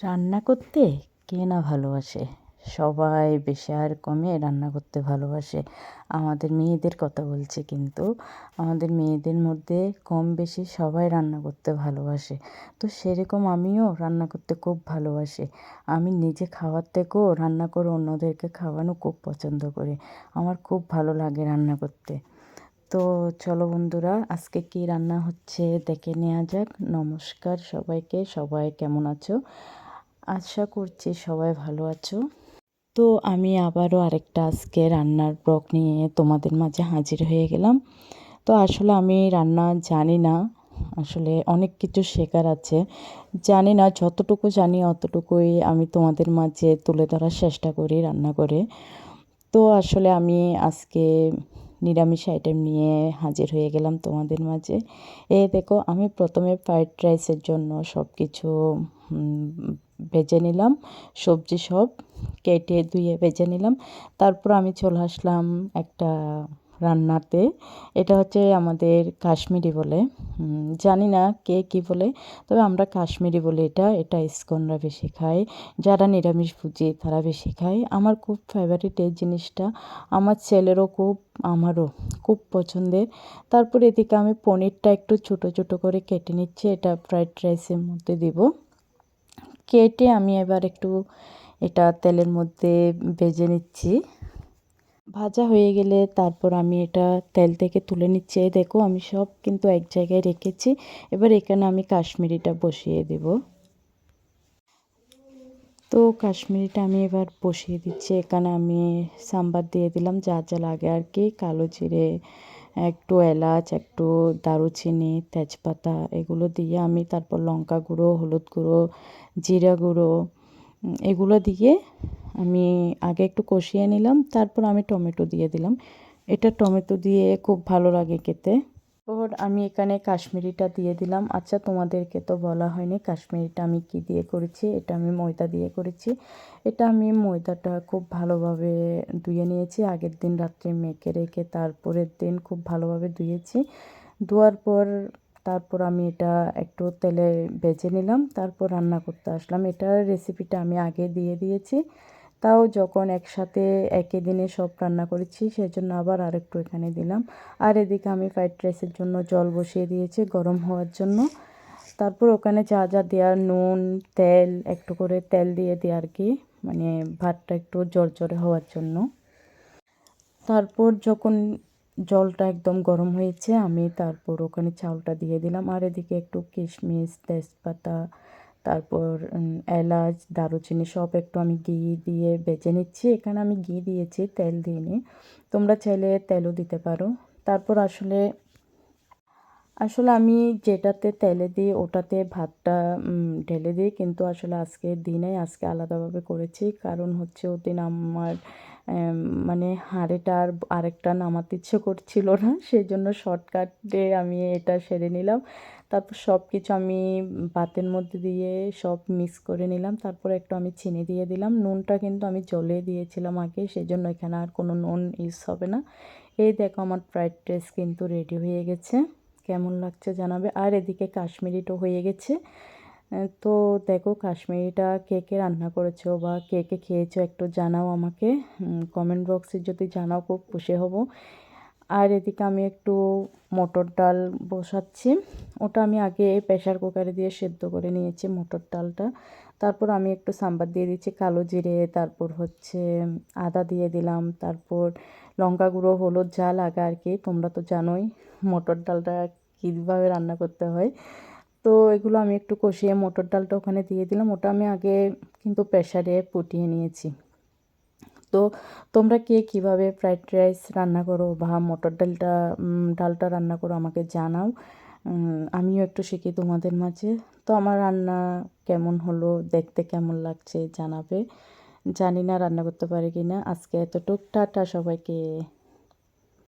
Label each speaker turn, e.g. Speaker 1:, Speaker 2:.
Speaker 1: রান্না করতে কে না ভালোবাসে? সবাই বেশি আর কমে রান্না করতে ভালোবাসে। আমাদের মেয়েদের কথা বলছি কিন্তু। আমাদের মেয়েদের মধ্যে কম বেশি সবাই রান্না করতে ভালোবাসে। তো সেরকম আমিও রান্না করতে খুব ভালোবাসি। আমি নিজে খাওয়ার থেকেও রান্না করে অন্যদেরকে খাওয়ানো খুব পছন্দ করি। আমার খুব ভালো লাগে রান্না করতে। তো চলো বন্ধুরা, আজকে কি রান্না হচ্ছে দেখে নেওয়া যাক। নমস্কার সবাইকে, সবাই কেমন আছো? আশা করছি সবাই ভালো আছো। তো আমি আবারও আরেকটা আজকে রান্নার ব্লগ নিয়ে তোমাদের মাঝে হাজির হয়ে গেলাম। তো আসলে আমি রান্না জানি না, আসলে অনেক কিছু শেখার আছে। জানি না, যতটুকু জানি অতটুকুই আমি তোমাদের মাঝে তুলে ধরার চেষ্টা করি রান্না করে। তো আসলে আমি আজকে নিরামিষ আইটেম নিয়ে হাজির হয়ে গেলাম তোমাদের মাঝে। দেখো, আমি প্রথমে ফ্রাইড রাইসের জন্য সব কিছু ভেজে নিলাম। সবজি সব কেটে ধুয়ে ভেজে নিলাম। তারপর আমি চলে আসলাম একটা রান্নাতে। এটা হচ্ছে আমাদের কাশ্মীরি বলে, জানি না কে কী বলে, তবে আমরা কাশ্মীরি বলি। এটা ইস্কনরা বেশি খায়, যারা নিরামিষভোজী তারা বেশি খায়। আমার খুব ফেভারিট এই জিনিসটা, আমার ছেলেরও খুব, আমারও খুব পছন্দের। তারপর এদিকে আমি পনিরটা একটু ছোট ছোট করে কেটে নিচ্ছি, এটা ফ্রাইড রাইসের মধ্যে দিব। কেটে আমি এবার একটু এটা তেলের মধ্যে ভেজে নিচ্ছি। ভাজা হয়ে গেলে তারপর আমি এটা তেল থেকে তুলে নিচ্ছি। এই দেখো, আমি সব কিন্তু এক জায়গায় রেখেছি। এবার এখানে আমি কাশ্মীরিটা বসিয়ে দেব। তো কাশ্মীরিটা আমি এবার বসিয়ে দিচ্ছি। এখানে আমি সাম্বার দিয়ে দিলাম, যা যা লাগে আর কি। কালো জিরে, একটু এলাচ, একটু দারুচিনি, তেজপাতা, এগুলো দিয়ে আমি তারপর লঙ্কা গুঁড়ো, হলুদ গুঁড়ো, জিরা গুঁড়ো, এগুলো দিয়ে আমি আগে একটু কষিয়ে নিলাম। তারপর আমি টমেটো দিয়ে দিলাম। এটা টমেটো দিয়ে খুব ভালো লাগে খেতে। ওর আমি এখানে কাশ্মীরিটা দিয়ে দিলাম। আচ্ছা, তোমাদেরকে তো বলা হয়নি কাশ্মীরিটা আমি কি দিয়ে করেছি। এটা আমি ময়দা দিয়ে করেছি। এটা আমি ময়দাটা খুব ভালোভাবে ধুয়ে নিয়েছি, আগের দিন রাত্রে মেখে রেখে তারপরের দিন খুব ভালোভাবে ধুয়েছি। ধোয়ার পর তারপর আমি এটা একটু তেলে ভেজে নিলাম, তারপর রান্না করতে আসলাম। এটার রেসিপিটা আমি আগে দিয়ে দিয়েছি, তাও যখন একসাথে একই দিনে সব রান্না করেছি সেজন্য আবার আরেকটু এখানে দিলাম। আর এদিকে আমি ফ্রাইড রাইসের জন্য জল বসিয়ে দিয়েছি গরম হওয়ার জন্য। তারপর ওখানে যা যা দেওয়ার, নুন, তেল, একটু করে তেল দিয়ে দিই আর কি, মানে ভাতটা একটু ঝরঝরে হওয়ার জন্য। তারপর যখন জলটা একদম গরম হয়েছে আমি তারপর ওখানে চাউলটা দিয়ে দিলাম। আর এদিকে একটু কিশমিশ, তেজপাতা, তারপর এলাচ, দারুচিনি সব একটু আমি ঘি দিয়ে বেজে নিচ্ছি। এখানে আমি ঘি দিয়েছি, তেল দিইনি। তোমরা চাইলে তেলও দিতে পারো। তারপর আসলে আসলে আমি যেটাতে তেলে দিই ওটাতে ভাতটা ঢেলে দিই, কিন্তু আসলে আজকে দিনে আজকে আলাদাভাবে করেছি। কারণ হচ্ছে ওদিন আমার এম, মানে হাঁড়িটা আর আরেকটা নামাতে ইচ্ছে করছিল না, সেই জন্য শর্টকাটে আমি এটা সেরে নিলাম। তারপর সব কিছু আমি ভাতের মধ্যে দিয়ে সব মিক্স করে নিলাম। তারপর একটু আমি চিনি দিয়ে দিলাম। নুনটা কিন্তু আমি জলে দিয়েছিলাম আগে, সেই জন্য এখানে আর কোনো নুন ইউজ হবে না। এই দেখো, আমার ফ্রাইড রাইস কিন্তু রেডি হয়ে গেছে। কেমন লাগছে জানাবে। আর এদিকে কাশ্মীরিটাও হয়ে গেছে। তো দেখো, কাশ্মীরিটা কে কে রান্না করেছো বা কে কে খেয়েছো একটু জানাও আমাকে। কমেন্ট বক্সে যদি জানাও খুব খুশি হব। আর এদিকে আমি একটু মটর ডাল বসাচ্ছি। ওটা আমি আগে প্রেশার কুকারে দিয়ে সেদ্ধ করে নিয়েছি মটর ডালটা। তারপর আমি একটু সাম্বার দিয়ে দিচ্ছি, কালো জিরে, তারপর হচ্ছে আদা দিয়ে দিলাম, তারপর লঙ্কা গুঁড়ো, হলুদ, যা লাগে আর কি। তোমরা তো জানোই মটর ডালটা কীভাবে রান্না করতে হয়। তো এগুলো আমি একটু কষিয়ে মটর ডালটা ওখানে দিয়ে দিলাম। ওটা আমি আগে কিন্তু প্রেশারে ফুটিয়ে নিয়েছি। তো তোমরা কে কীভাবে ফ্রাইড রাইস রান্না করো বা মটর ডালটা রান্না করো আমাকে জানাও। আমিও একটু শিখি তোমাদের মাঝে। তো আমার রান্না কেমন হলো, দেখতে কেমন লাগছে জানাবে। জানি না রান্না করতে পারি কি না। আজকে এতটুক, টাটা সবাইকে।